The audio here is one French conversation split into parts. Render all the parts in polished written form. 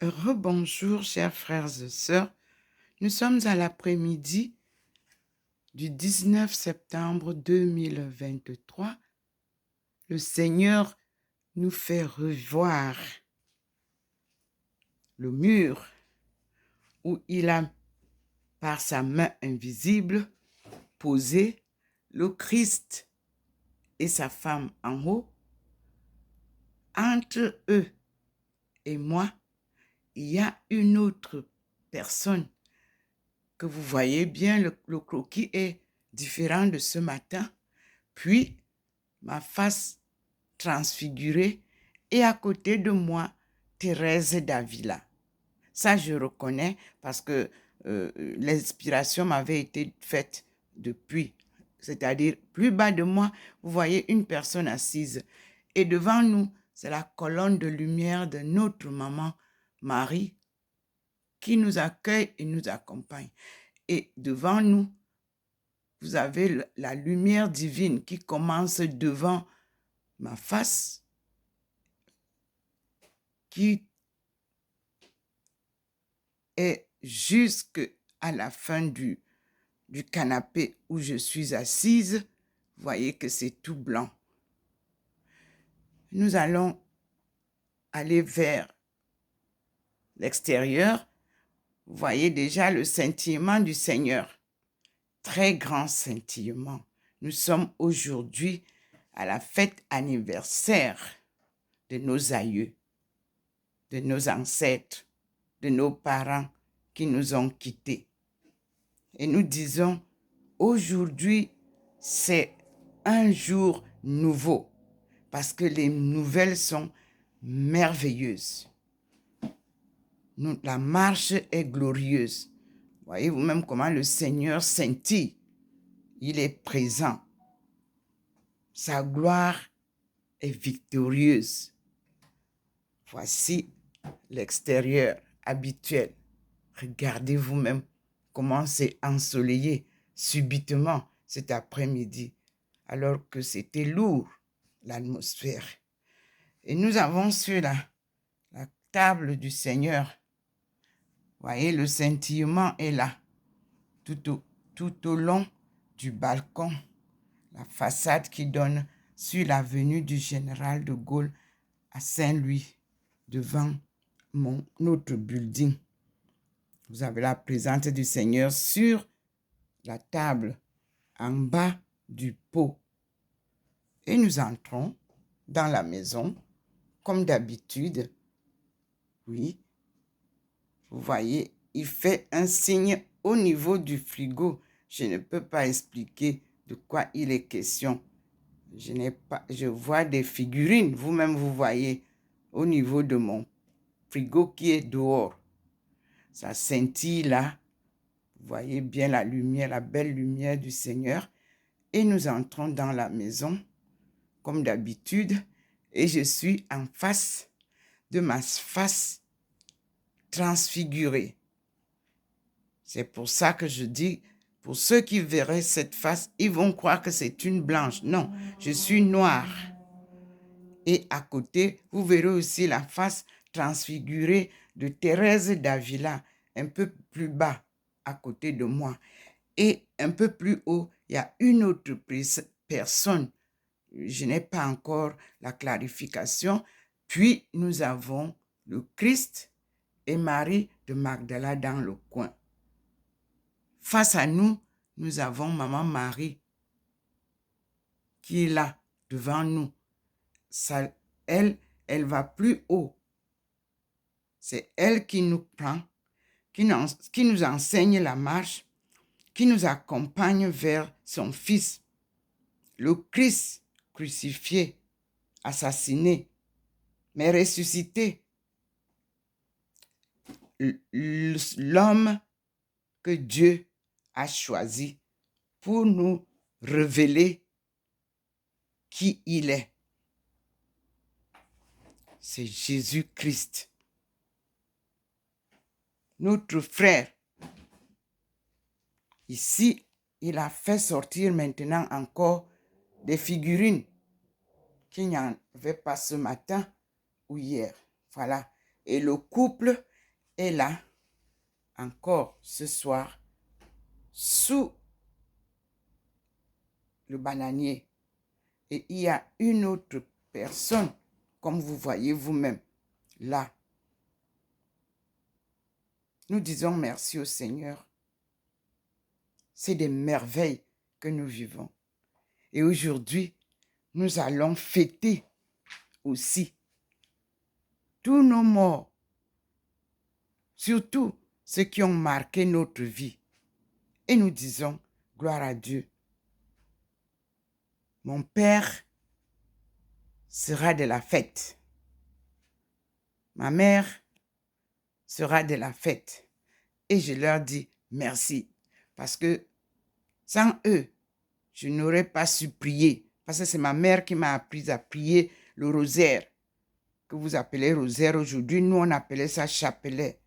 Rebonjour, chers frères et sœurs. Nous sommes à l'après-midi du 19 septembre 2023. Le Seigneur nous fait revoir le mur où il a, par sa main invisible, posé le Christ et sa femme en haut. Entre eux et moi, il y a une autre personne que vous voyez bien, le croquis est différent de ce matin. Puis, ma face transfigurée et à côté de moi, Thérèse d'Avila. Ça, je reconnais parce que l'inspiration m'avait été faite depuis. C'est-à-dire, plus bas de moi, vous voyez une personne assise. Et devant nous, c'est la colonne de lumière de notre maman Marie qui nous accueille et nous accompagne. Et devant nous, vous avez la lumière divine qui commence devant ma face, qui est jusqu'à la fin du canapé où je suis assise. Vous voyez que c'est tout blanc. Nous allons aller vers l'extérieur. Vous voyez déjà le scintillement du Seigneur. Très grand scintillement. Nous sommes aujourd'hui à la fête anniversaire de nos aïeux, de nos ancêtres, de nos parents qui nous ont quittés. Et nous disons, aujourd'hui, c'est un jour nouveau parce que les nouvelles sont merveilleuses. La marche est glorieuse. Voyez vous-même comment le Seigneur scintille. Il est présent. Sa gloire est victorieuse. Voici l'extérieur habituel. Regardez vous-même comment c'est ensoleillé subitement cet après-midi, alors que c'était lourd, l'atmosphère. Et nous avons sur la table du Seigneur, voyez, le scintillement est là, tout au long du balcon, la façade qui donne sur l'avenue du Général de Gaulle à Saint-Louis, devant notre building. Vous avez la présence du Seigneur sur la table, en bas du pot. Et nous entrons dans la maison, comme d'habitude. Oui, vous voyez, il fait un signe au niveau du frigo. Je ne peux pas expliquer de quoi il est question. Je vois des figurines, vous-même vous voyez, au niveau de mon frigo qui est dehors. Ça scintille là. Vous voyez bien la lumière, la belle lumière du Seigneur. Et nous entrons dans la maison, comme d'habitude. Et je suis en face de ma face transfigurée. C'est pour ça que je dis, pour ceux qui verraient cette face, ils vont croire que c'est une blanche. Non, je suis noire. Et à côté, vous verrez aussi la face transfigurée de Thérèse d'Avila, un peu plus bas, à côté de moi. Et un peu plus haut, il y a une autre personne. Je n'ai pas encore la clarification. Puis, nous avons le Christ et Marie de Magdala dans le coin. Face à nous, nous avons Maman Marie qui est là, devant nous. Ça, elle va plus haut. C'est elle qui nous prend, qui nous enseigne la marche, qui nous accompagne vers son Fils, le Christ crucifié, assassiné, mais ressuscité. L'homme que Dieu a choisi pour nous révéler qui il est. C'est Jésus-Christ, notre frère. Ici, il a fait sortir maintenant encore des figurines qu'il n'y en avait pas ce matin ou hier. Voilà, Et le couple est là encore ce soir sous le bananier. Et il y a une autre personne, comme vous voyez vous-même, là. Nous disons merci au Seigneur. C'est des merveilles que nous vivons. Et aujourd'hui, nous allons fêter aussi tous nos morts, surtout ceux qui ont marqué notre vie. Et nous disons, gloire à Dieu. Mon père sera de la fête. Ma mère sera de la fête. Et je leur dis merci. Parce que sans eux, je n'aurais pas su prier. Parce que c'est ma mère qui m'a appris à prier le rosaire. Que vous appelez rosaire aujourd'hui, nous on appelait ça chapelet.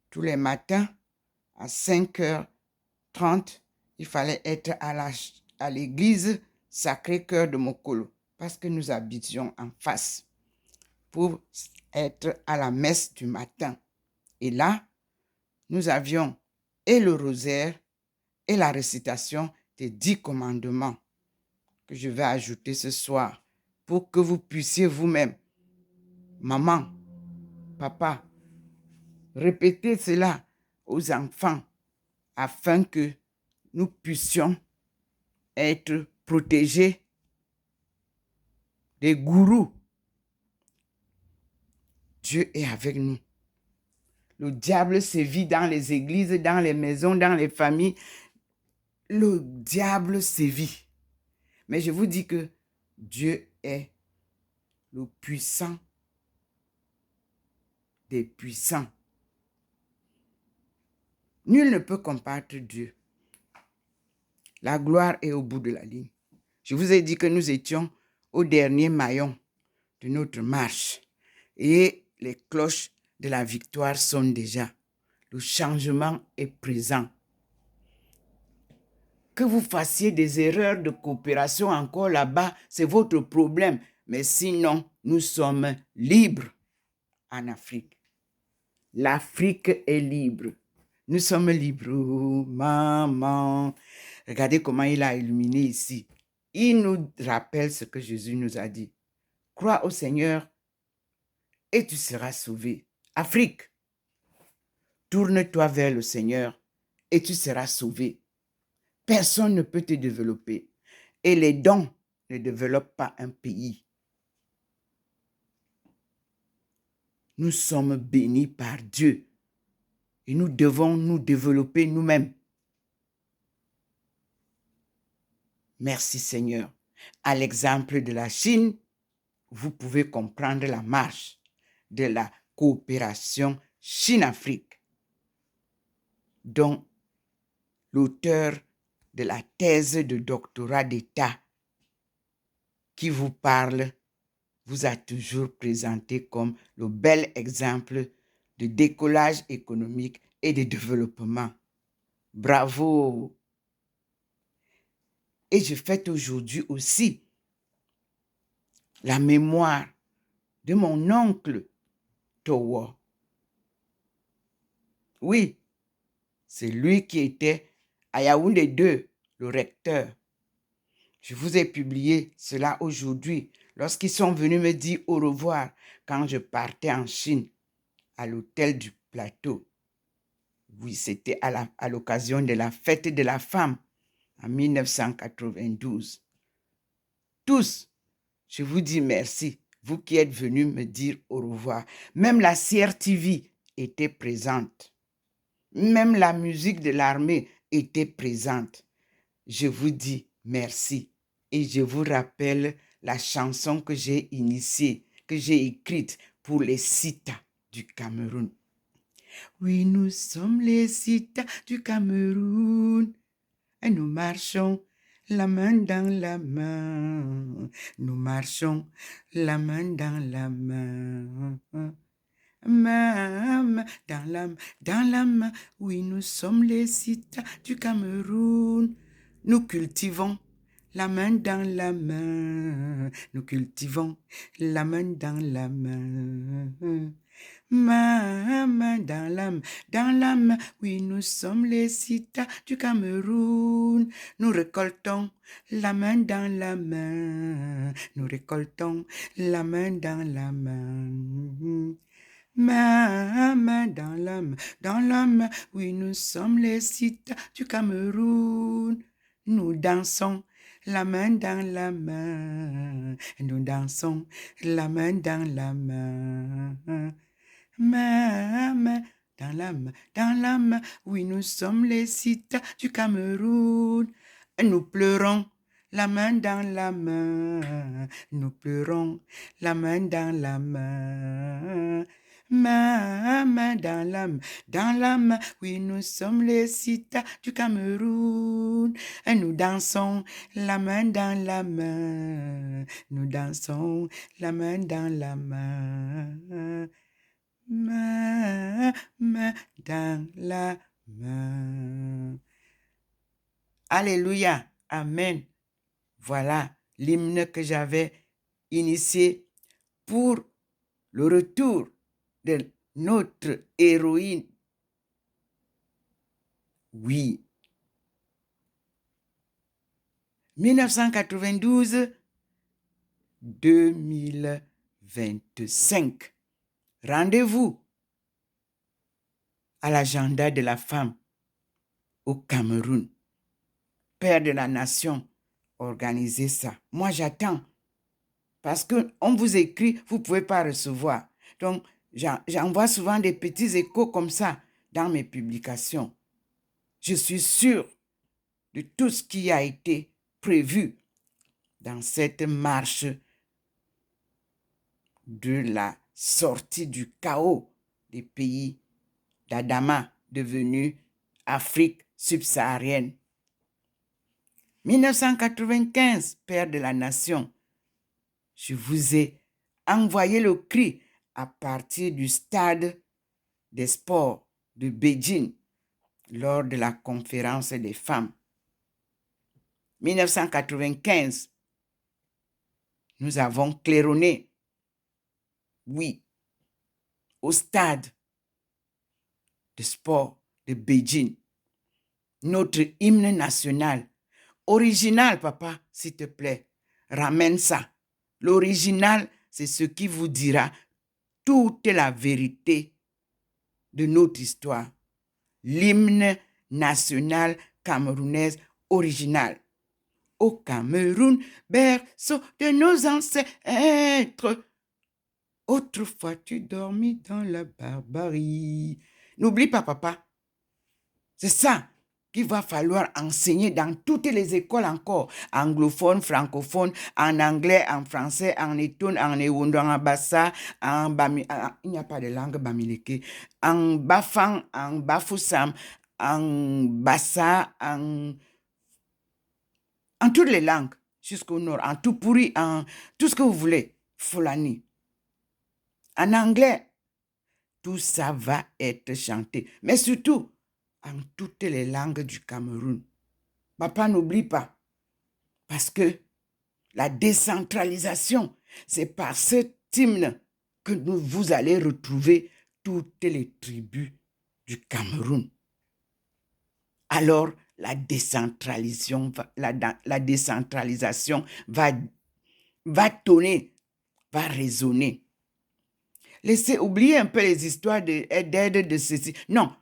Tous les matins, à 5h30, il fallait être à l'église Sacré-Cœur de Mokolo. Parce que nous habitions en face. Pour être à la messe du matin. Et là, nous avions et le rosaire et la récitation des 10 commandements que je vais ajouter ce soir pour que vous puissiez vous-même, maman, papa, répéter cela aux enfants afin que nous puissions être protégés des gourous. Dieu est avec nous. Le diable sévit dans les églises, dans les maisons, dans les familles. Le diable sévit. Mais je vous dis que Dieu est le puissant des puissants. Nul ne peut combattre Dieu. La gloire est au bout de la ligne. Je vous ai dit que nous étions au dernier maillon de notre marche. Et les cloches de la victoire sonnent déjà. Le changement est présent. Que vous fassiez des erreurs de coopération encore là-bas, c'est votre problème. Mais sinon, nous sommes libres en Afrique. L'Afrique est libre. Nous sommes libres, oh, maman. Regardez comment il a illuminé ici. Il nous rappelle ce que Jésus nous a dit. Crois au Seigneur et tu seras sauvé. Afrique, tourne-toi vers le Seigneur et tu seras sauvé. Personne ne peut te développer. Et les dons ne développent pas un pays. Nous sommes bénis par Dieu. Et nous devons nous développer nous-mêmes. Merci Seigneur. À l'exemple de la Chine, vous pouvez comprendre la marche de la coopération Chine-Afrique, dont l'auteur de la thèse de doctorat d'État qui vous parle vous a toujours présenté comme le bel exemple de décollage économique et de développement. Bravo! Et je fête aujourd'hui aussi la mémoire de mon oncle Towo. Oui, c'est lui qui était à Yaoundé 2, le recteur. Je vous ai publié cela aujourd'hui lorsqu'ils sont venus me dire au revoir quand je partais en Chine à l'hôtel du Plateau. Oui, c'était à l'occasion de la fête de la femme en 1992. Tous, je vous dis merci, vous qui êtes venus me dire au revoir. Même la CRTV était présente. Même la musique de l'armée était présente. Je vous dis merci et je vous rappelle la chanson que j'ai initiée, que j'ai écrite pour les Sita du Cameroun. Oui, nous sommes les Sita du Cameroun et nous marchons la main dans la main. Nous marchons la main dans la main. Main dans la main. Oui, nous sommes les Sita du Cameroun. Nous cultivons la main dans la main. Nous cultivons la main dans la main. Ma main dans l'âme, oui, nous sommes les Sita du Cameroun. Nous récoltons la main dans la main. Nous récoltons la main dans la main. Ma main dans l'âme, oui, nous sommes les Sita du Cameroun. Nous dansons la main dans la main. Nous dansons la main dans la main. Main dans l'âme, oui, nous sommes les Sita du Cameroun. Nous pleurons la main dans la main. Nous pleurons la main dans la main. Main dans l'âme, oui, nous sommes les Sita du Cameroun. Nous dansons la main dans la main. Nous dansons la main dans la main. Main dans la main. Alléluia. Amen. Voilà l'hymne que j'avais initié pour le retour de notre héroïne. Oui. 1992-2025. Rendez-vous à l'agenda de la femme au Cameroun. Père de la nation, organisez ça. Moi, j'attends. Parce qu'on vous écrit, vous ne pouvez pas recevoir. Donc, j'envoie souvent des petits échos comme ça dans mes publications. Je suis sûre de tout ce qui a été prévu dans cette marche de la sortie du chaos des pays d'Adama devenus Afrique subsaharienne. 1995, Père de la Nation, je vous ai envoyé le cri à partir du stade des sports de Beijing lors de la conférence des femmes. 1995, nous avons claironné, oui, au stade de sport de Beijing, notre hymne national. Original, papa, s'il te plaît, ramène ça. L'original, c'est ce qui vous dira toute la vérité de notre histoire. L'hymne national camerounaise original. Au Cameroun, berceau de nos ancêtres, autrefois tu dormis dans la barbarie. N'oublie pas, papa. C'est ça qu'il va falloir enseigner dans toutes les écoles encore, anglophones, francophones, en anglais, en français, en étoun, en ewondo, en bassa, en bami, il n'y a pas de langue bamileke, en bafang, en bafoussam, en bassa, en toutes les langues, jusqu'au nord, en tout pourri, en tout ce que vous voulez, Fulani. En anglais, tout ça va être chanté, mais surtout, en toutes les langues du Cameroun. Papa, n'oublie pas, parce que la décentralisation, c'est par ce hymne que vous allez retrouver toutes les tribus du Cameroun. Alors, la décentralisation va tonner, va résonner. Laissez oublier un peu les histoires d'aide de ceci. Non,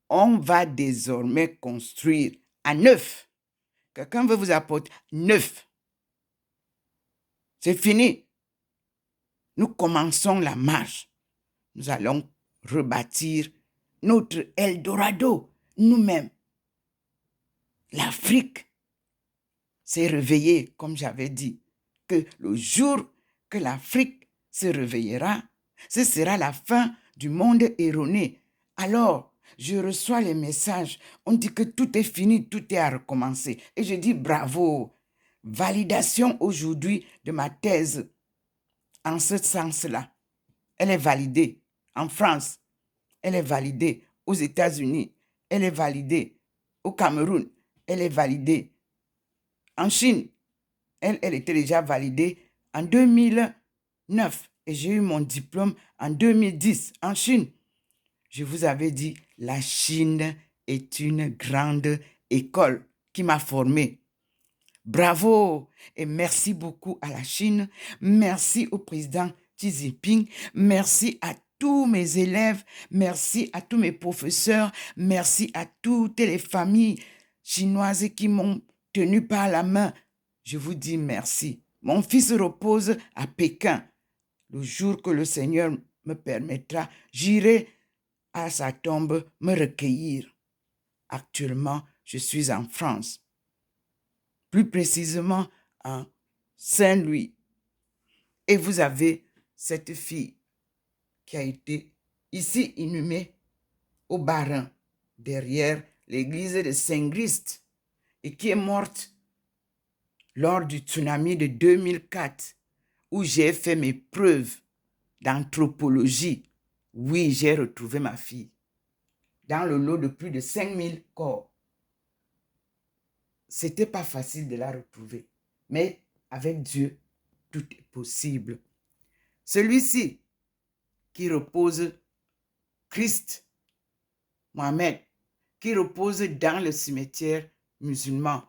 on va désormais construire à neuf. Quelqu'un veut vous apporter neuf. C'est fini. Nous commençons la marche. Nous allons rebâtir notre Eldorado nous-mêmes. L'Afrique s'est réveillée, comme j'avais dit, que le jour que l'Afrique se réveillera, ce sera la fin du monde erroné. Alors, je reçois les messages, on dit que tout est fini, tout est à recommencer. Et je dis bravo, validation aujourd'hui de ma thèse en ce sens-là. Elle est validée en France, elle est validée aux États-Unis, elle est validée au Cameroun, elle est validée en Chine. Elle était déjà validée en 2009. et j'ai eu mon diplôme en 2010 en Chine. Je vous avais dit, la Chine est une grande école qui m'a formé. Bravo et merci beaucoup à la Chine. Merci au président Xi Jinping. Merci à tous mes élèves. Merci à tous mes professeurs. Merci à toutes les familles chinoises qui m'ont tenu par la main. Je vous dis merci. Mon fils repose à Pékin. Le jour que le Seigneur me permettra, j'irai à sa tombe me recueillir. Actuellement, je suis en France, plus précisément en Saint-Louis. Et vous avez cette fille qui a été ici inhumée au Bas-Rhin, derrière l'église de Saint-Christ, et qui est morte lors du tsunami de 2004, où j'ai fait mes preuves d'anthropologie. Oui, j'ai retrouvé ma fille dans le lot de plus de 5000 corps. C'était pas facile de la retrouver, mais avec Dieu, tout est possible. Celui-ci qui repose, Christ, Mohamed, qui repose dans le cimetière musulman,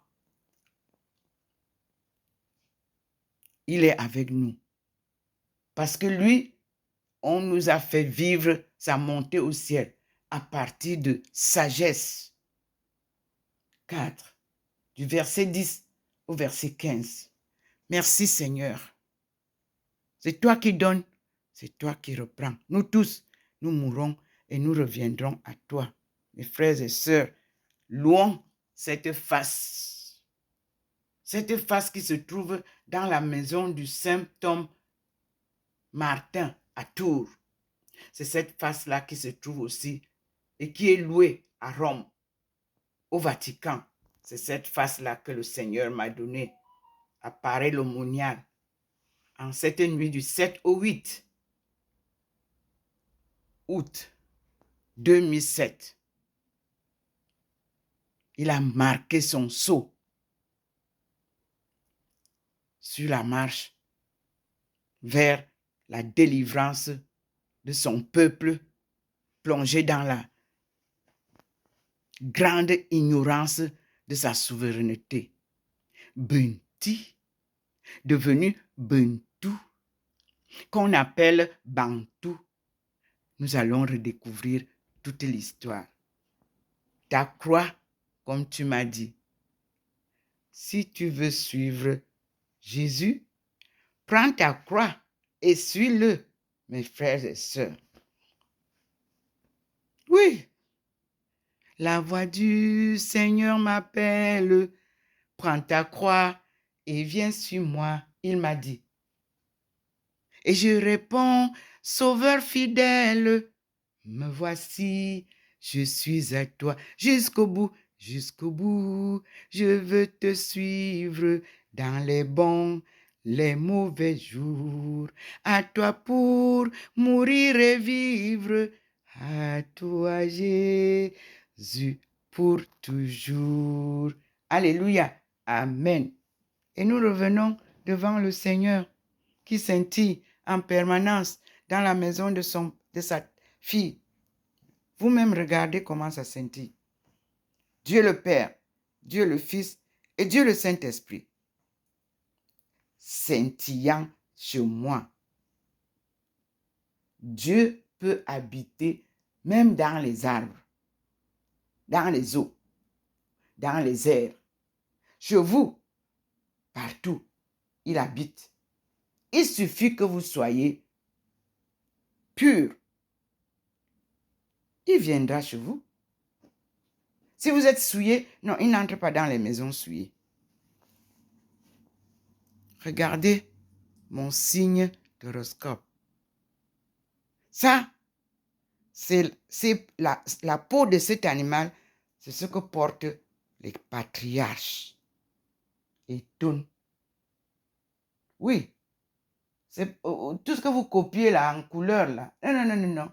il est avec nous. Parce que lui, on nous a fait vivre sa montée au ciel à partir de Sagesse 4, du verset 10 au verset 15. Merci Seigneur. C'est toi qui donnes, c'est toi qui reprends. Nous tous, nous mourrons et nous reviendrons à toi. Mes frères et sœurs, louons cette face. Cette face qui se trouve dans la maison du Saint Tom Martin à Tours. C'est cette face-là qui se trouve aussi et qui est louée à Rome, au Vatican. C'est cette face-là que le Seigneur m'a donnée à Paray-le-Monial en cette nuit du 7 au 8 août 2007. Il a marqué son sceau sur la marche vers la délivrance de son peuple plongé dans la grande ignorance de sa souveraineté. Bunti, devenu Buntu, qu'on appelle Bantou. Nous allons redécouvrir toute l'histoire. Ta croix, comme tu m'as dit. Si tu veux suivre Jésus, prends ta croix et suis-le, mes frères et sœurs. Oui, la voix du Seigneur m'appelle. Prends ta croix et viens sur moi, il m'a dit. Et je réponds, Sauveur fidèle, me voici, je suis à toi jusqu'au bout, je veux te suivre dans les bons, les mauvais jours. À toi pour mourir et vivre, à toi Jésus pour toujours. Alléluia, amen. Et nous revenons devant le Seigneur qui scintille en permanence dans la maison de sa fille. Vous-même regardez comment ça scintille. Dieu le Père, Dieu le Fils et Dieu le Saint-Esprit. Scintillant sur moi. Dieu peut habiter même dans les arbres, dans les eaux, dans les airs. Chez vous, partout, il habite. Il suffit que vous soyez pur. Il viendra chez vous. Si vous êtes souillé, non, il n'entre pas dans les maisons souillées. Regardez mon signe d'horoscope. Ça, c'est la peau de cet animal, c'est ce que portent les patriarches. Et tout. Oui, c'est tout ce que vous copiez là en couleur là. Non.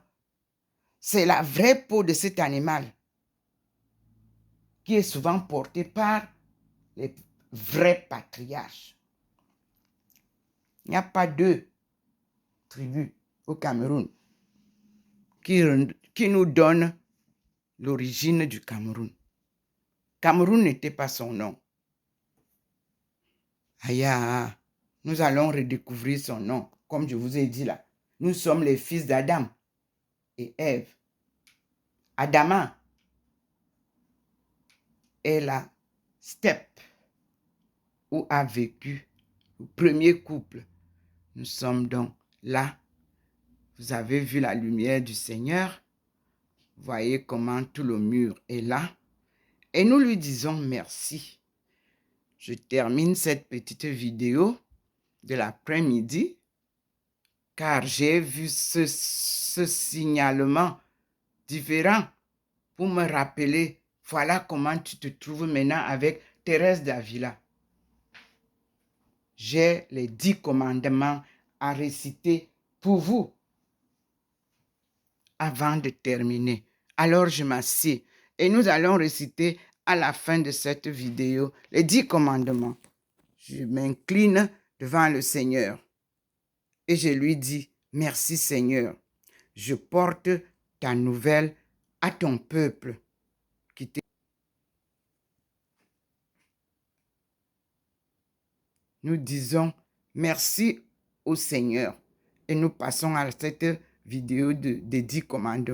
C'est la vraie peau de cet animal qui est souvent portée par les vrais patriarches. Il n'y a pas deux. tribus au Cameroun qui nous donne l'origine du Cameroun. Cameroun n'était pas son nom. Aya, nous allons redécouvrir son nom, comme je vous ai dit là. Nous sommes les fils d'Adam et Ève. Adama est la steppe où a vécu le premier couple. Nous sommes donc là. Vous avez vu la lumière du Seigneur. Voyez comment tout le mur est là. Et nous lui disons merci. Je termine cette petite vidéo de l'après-midi car j'ai vu ce signalement différent pour me rappeler, voilà comment tu te trouves maintenant avec Thérèse d'Avila. J'ai les 10 commandements à réciter pour vous avant de terminer. Alors je m'assieds et nous allons réciter à la fin de cette vidéo les 10 commandements. Je m'incline devant le Seigneur et je lui dis, merci Seigneur, je porte ta nouvelle à ton peuple qui t'est... Nous disons merci au Seigneur et nous passons à cette vidéo des 10 commandements.